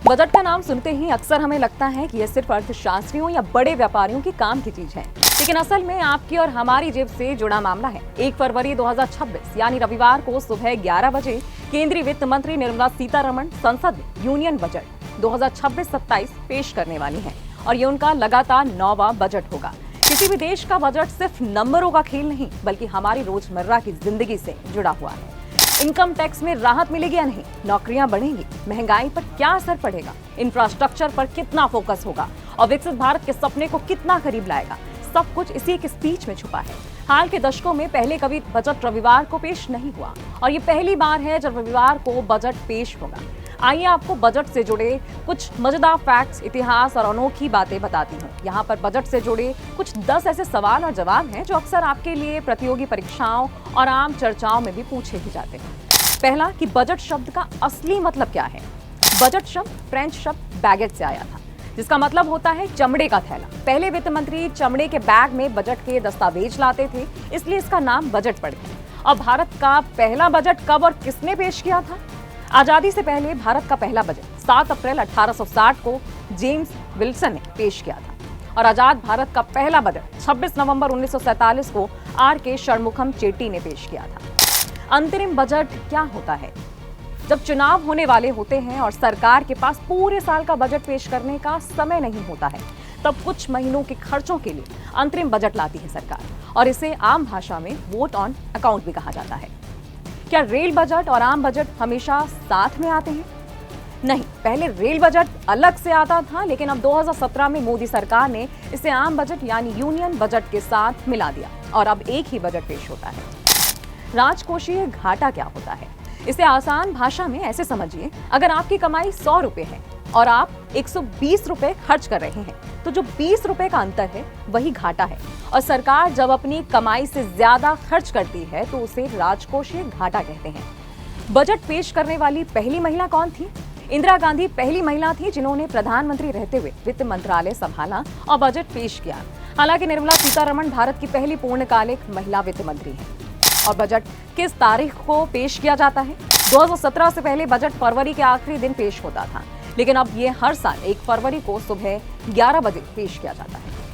Budget का नाम सुनते ही अक्सर हमें लगता है कि यह सिर्फ अर्थशास्त्रियों या बड़े व्यापारियों की काम की चीज है, लेकिन असल में आपकी और हमारी जेब से जुड़ा मामला है। 1 फरवरी 2026 यानी रविवार को सुबह 11 बजे केंद्रीय वित्त मंत्री निर्मला सीतारमण संसद में यूनियन बजट 2026-27 पेश करने वाली हैं और ये उनका लगातार 9वां बजट होगा। किसी भी देश का बजट सिर्फ नंबरों का खेल नहीं, बल्कि हमारी रोजमर्रा की जिंदगी से जुड़ा हुआ है। इनकम टैक्स में राहत मिलेगी या नहीं, नौकरियां बढ़ेंगी, महंगाई पर क्या असर पड़ेगा, इंफ्रास्ट्रक्चर पर कितना फोकस होगा और विकसित भारत के सपने को कितना करीब लाएगा, सब कुछ इसी एक स्पीच में छुपा है। हाल के दशकों में पहले कभी बजट रविवार को पेश नहीं हुआ और ये पहली बार है जब रविवार को बजट पेश होगा। आइए आपको बजट से जुड़े कुछ मजेदार फैक्ट्स, इतिहास और अनोखी बातें बताती हूँ। यहाँ पर बजट से जुड़े कुछ 10 ऐसे सवाल और जवाब हैं जो अक्सर आपके लिए प्रतियोगी परीक्षाओं और आम चर्चाओं में भी पूछे ही जाते हैं। पहला कि बजट शब्द का असली मतलब क्या है। बजट शब्द फ्रेंच शब्द बैगेट से आया था, जिसका मतलब होता है चमड़े का थैला। पहले वित्त मंत्री चमड़े के बैग में बजट के दस्तावेज लाते थे, इसलिए इसका नाम बजट पड़ गया। अब भारत का पहला बजट कब और किसने पेश किया था? आजादी से पहले भारत का पहला बजट 7 अप्रैल 1860 को जेम्स विल्सन ने पेश किया था और आजाद भारत का पहला बजट 26 नवंबर 1947 को R.K. षणमुखम चेट्टी ने पेश किया था। अंतरिम बजट क्या होता है? जब चुनाव होने वाले होते हैं और सरकार के पास पूरे साल का बजट पेश करने का समय नहीं होता है, तब कुछ महीनों के खर्चों के लिए अंतरिम बजट लाती है सरकार और इसे आम भाषा में वोट ऑन अकाउंट भी कहा जाता है। क्या रेल बजट और आम बजट हमेशा साथ में आते हैं? नहीं, पहले रेल बजट अलग से आता था, लेकिन अब 2017 में मोदी सरकार ने इसे आम बजट यानी यूनियन बजट के साथ मिला दिया और अब एक ही बजट पेश होता है। राजकोषीय घाटा क्या होता है? इसे आसान भाषा में ऐसे समझिए, अगर आपकी कमाई 100 रुपए है और आप 120 रुपए खर्च कर रहे हैं, तो जो 20 रुपए का अंतर है वही घाटा है और सरकार जब अपनी कमाई से ज्यादा खर्च करती है तो उसे राजकोषीय घाटा कहते हैं। बजट पेश करने वाली पहली महिला कौन थी? इंदिरा गांधी पहली महिला थी जिन्होंने प्रधानमंत्री रहते हुए वित्त मंत्रालय संभाला और बजट पेश किया। हालांकि निर्मला सीतारमण भारत की पहली पूर्णकालिक महिला वित्त मंत्री हैं। और बजट किस तारीख को पेश किया जाता है? 2017 से पहले बजट फरवरी के आखिरी दिन पेश होता था, लेकिन अब ये हर साल 1 फरवरी को सुबह 11 बजे पेश किया जाता है।